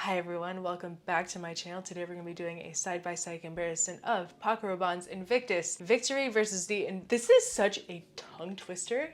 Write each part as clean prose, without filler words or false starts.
Hi everyone, welcome back to my channel. Today we're going to be doing a side-by-side comparison of Paco Rabanne's Invictus Victory versus this is such a tongue twister.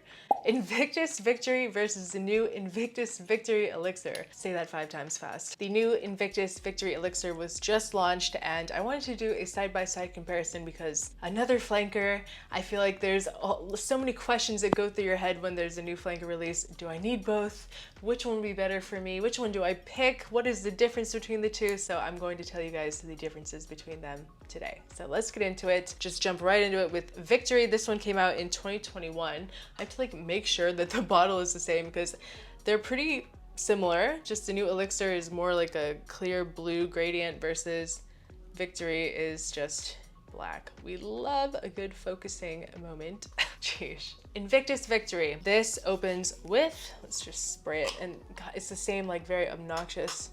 Invictus Victory versus the new Invictus Victory Elixir. Say that 5 times fast. The new Invictus Victory Elixir was just launched and I wanted to do a side-by-side comparison because another flanker. I feel like there's so many questions that go through your head when there's a new flanker release. Do I need both? Which one would be better for me? Which one do I pick? What is the difference between the two? So I'm going to tell you guys the differences between them today. So let's get into it. Just jump right into it with Victory. This one came out in 2021. I have to make sure that the bottle is the same because they're pretty similar. Just the new Elixir is more like a clear blue gradient versus Victory is just black. We love a good focusing moment. Jeez. Invictus Victory. This opens with, let's just spray it, and God, it's the same very obnoxious,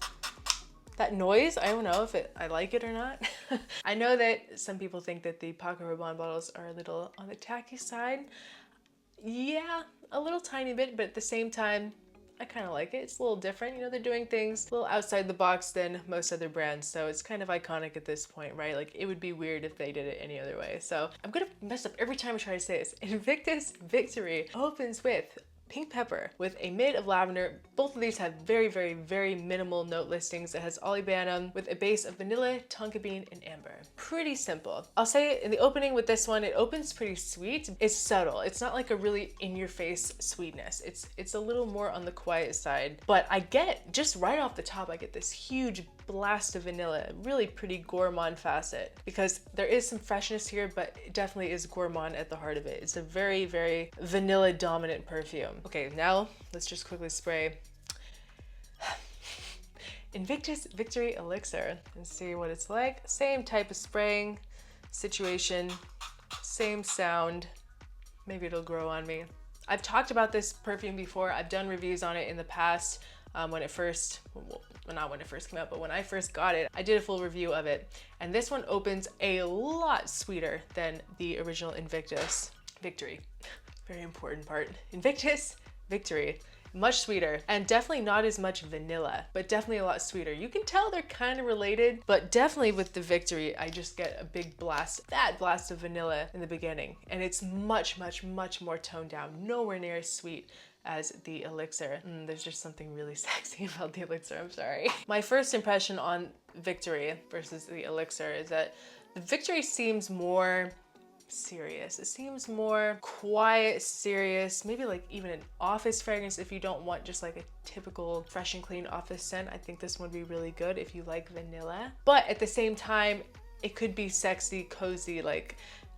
that noise. I don't know if I like it or not. I know that some people think that the Paco Rabanne bottles are a little on the tacky side. Yeah, a little tiny bit, but at the same time, I kind of like it. It's a little different. You know, they're doing things a little outside the box than most other brands. So it's kind of iconic at this point, right? It would be weird if they did it any other way. So I'm gonna mess up every time I try to say this. Invictus Victory opens with pink pepper with a mid of lavender. Both of these have very, very, very minimal note listings. It has olibanum with a base of vanilla, tonka bean, and amber. Pretty simple. I'll say in the opening with this one, it opens pretty sweet. It's subtle. It's not like a really in-your-face sweetness. It's a little more on the quiet side. But I get, just right off the top, I get this huge blast of vanilla, really pretty gourmand facet, because there is some freshness here, but it definitely is gourmand at the heart of it. It's a very, very vanilla dominant perfume. Okay, now let's just quickly spray Invictus Victory Elixir and see what it's like. Same type of spraying situation, same sound. Maybe it'll grow on me. I've talked about this perfume before. I've done reviews on it in the past. When it first, well, not when it first came out, but when I first got it, I did a full review of it. And this one opens a lot sweeter than the original Invictus Victory. Very important part. Invictus Victory. Much sweeter, and definitely not as much vanilla, but definitely a lot sweeter. You can tell they're kind of related, but definitely with the Victory, I just get a big blast, that blast of vanilla in the beginning. And it's much, much, much more toned down, nowhere near as sweet as the Elixir. There's just something really sexy about the Elixir, I'm sorry. My first impression on Victory versus the Elixir is that the Victory seems more serious. It seems more quiet, serious, maybe even an office fragrance if you don't want just a typical fresh and clean office scent. I think this one would be really good if you like vanilla. But at the same time, it could be sexy, cozy,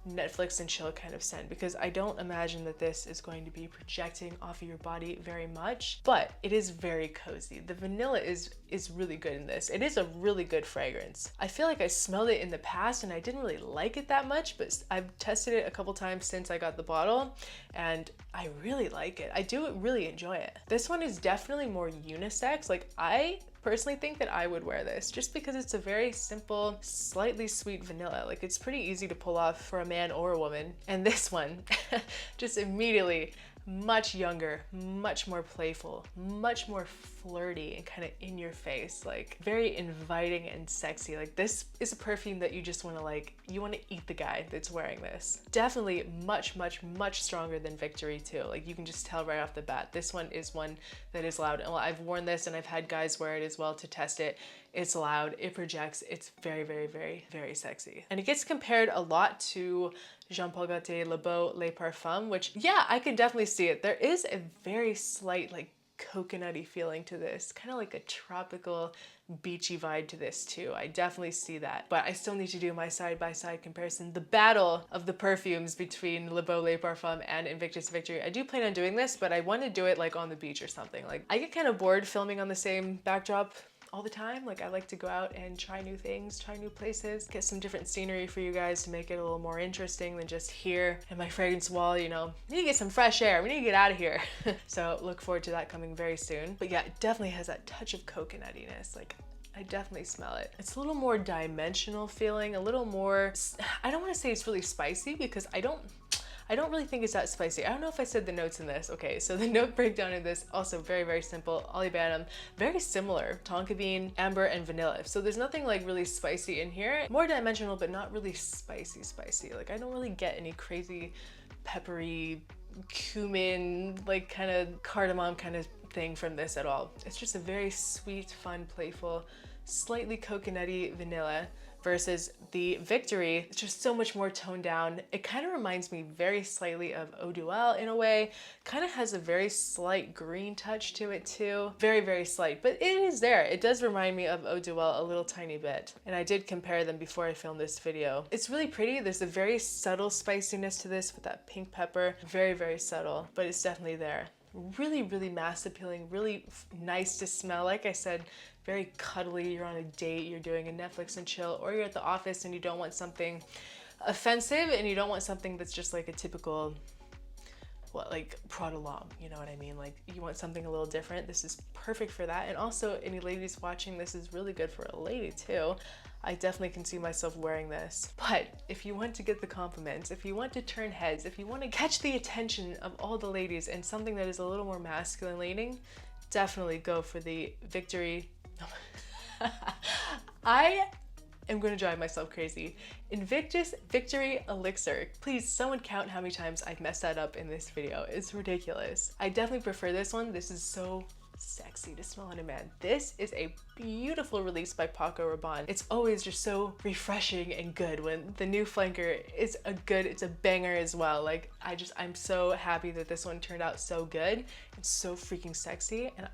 Netflix and chill kind of scent, because I don't imagine that this is going to be projecting off of your body very much, but it is very cozy. The vanilla is really good in this. It is a really good fragrance. I feel like I smelled it in the past and I didn't really like it that much, but I've tested it a couple times since I got the bottle and I really like it. I do really enjoy it. This one is definitely more unisex. I personally think that I would wear this just because it's a very simple, slightly sweet vanilla. It's pretty easy to pull off for a man or a woman. And this one, just immediately, much younger, much more playful, much more flirty and kind of in your face, very inviting and sexy. This is a perfume that you just want to you want to eat the guy that's wearing this. Definitely much, much, much stronger than Victory too. You can just tell right off the bat. This one is one that is loud. And well, I've worn this and I've had guys wear it as well to test it. It's loud, it projects, it's very, very, very, very sexy. And it gets compared a lot to Jean Paul Gaultier Le Beau Les Parfums, which, yeah, I can definitely see it. There is a very slight coconutty feeling to this, kind of like a tropical beachy vibe to this too. I definitely see that, but I still need to do my side-by-side comparison, the battle of the perfumes between Le Beau Les Parfums and Invictus Victory. I do plan on doing this, but I want to do it on the beach or something. I get kind of bored filming on the same backdrop all the time. I like to go out and try new things, try new places, get some different scenery for you guys to make it a little more interesting than just here in my fragrance wall. You know, we need to get some fresh air, we need to get out of here. So look forward to that coming very soon. But yeah, it definitely has that touch of coconuttiness. I definitely smell it. It's a little more dimensional feeling, a little more, I don't want to say it's really spicy because I don't I don't really think it's that spicy. I don't know if I said the notes in this. Okay, so the note breakdown in this, also very, very simple. Olibanum, very similar. Tonka bean, amber, and vanilla. So there's nothing like really spicy in here. More dimensional, but not really spicy. Like I don't really get any crazy peppery cumin, like kind of cardamom kind of thing from this at all. It's just a very sweet, fun, playful, slightly coconutty vanilla versus the Victory. It's just so much more toned down. It kind of reminds me very slightly of Eau Duelle in a way. Kind of has a very slight green touch to it too. Very, very slight, but it is there. It does remind me of Eau Duelle a little tiny bit. And I did compare them before I filmed this video. It's really pretty. There's a very subtle spiciness to this with that pink pepper. Very, very subtle, but it's definitely there. Really, really mass appealing, really nice to smell. Like I said, very cuddly. You're on a date, you're doing a Netflix and chill, or you're at the office and you don't want something offensive and you don't want something that's just like a typical, what, like Prada L'Homme, you know what I mean? Like you want something a little different. This is perfect for that. And also any ladies watching, this is really good for a lady too. I definitely can see myself wearing this. But if you want to get the compliments, if you want to turn heads, if you want to catch the attention of all the ladies and something that is a little more masculine leaning, definitely go for the Victory. I am going to drive myself crazy. Invictus Victory Elixir. Please, someone count how many times I've messed that up in this video. It's ridiculous. I definitely prefer this one. This is so sexy to smell on a man. This is a beautiful release by Paco Rabanne. It's always just so refreshing and good when the new flanker is it's a banger as well. Like I'm so happy that this one turned out so good and so freaking sexy, and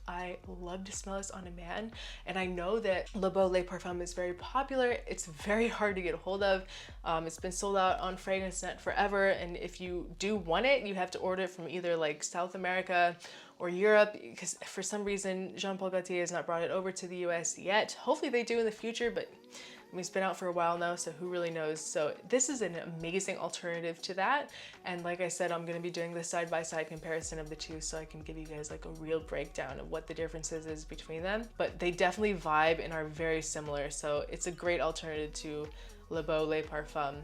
I love to smell this on a man. And I know that Le Beau Le Parfum is very popular. It's very hard to get a hold of. It's been sold out on FragranceNet forever, and if you do want it, you have to order it from either like South America or Europe, because for some reason Jean Paul Gaultier has not brought it over to the US yet. Hopefully they do in the future, but I mean, it's been out for a while now, so who really knows. So this is an amazing alternative to that. And like I said, I'm gonna be doing the side-by-side comparison of the two so I can give you guys like a real breakdown of what the differences is between them. But they definitely vibe and are very similar. So it's a great alternative to Le Beau Le Parfum.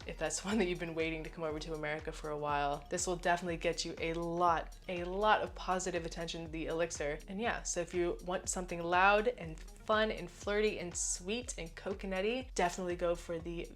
If that's one that you've been waiting to come over to America for a while, this will definitely get you a lot of positive attention to the Elixir. And yeah, so if you want something loud and fun and flirty and sweet and coconutty, definitely go for the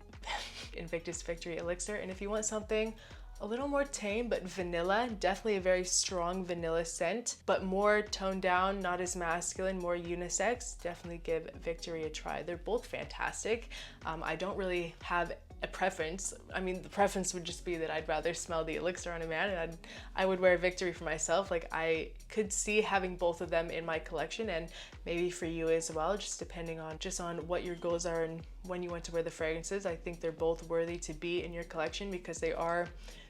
Invictus Victory Elixir. And if you want something a little more tame but vanilla, definitely a very strong vanilla scent, but more toned down, not as masculine, more unisex, definitely give Victory a try. They're both fantastic. I don't really have a preference. I mean, the preference would just be that I'd rather smell the Elixir on a man, and I would wear Victory for myself. Like I could see having both of them in my collection, and maybe for you as well, just depending on what your goals are and when you want to wear the fragrances. I think they're both worthy to be in your collection because they are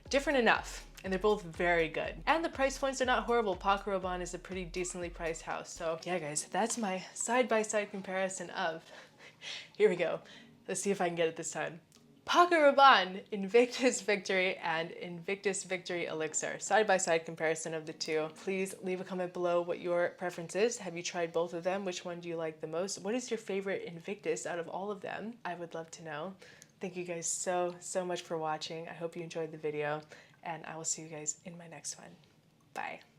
different enough and they're both very good. And the price points are not horrible. Paco Rabanne is a pretty decently priced house. So yeah guys, that's my side-by-side comparison of, here we go. Let's see if I can get it this time. Paco Rabanne, Invictus Victory, and Invictus Victory Elixir. Side-by-side comparison of the two. Please leave a comment below what your preference is. Have you tried both of them? Which one do you like the most? What is your favorite Invictus out of all of them? I would love to know. Thank you guys so much for watching. I hope you enjoyed the video, and I will see you guys in my next one. Bye.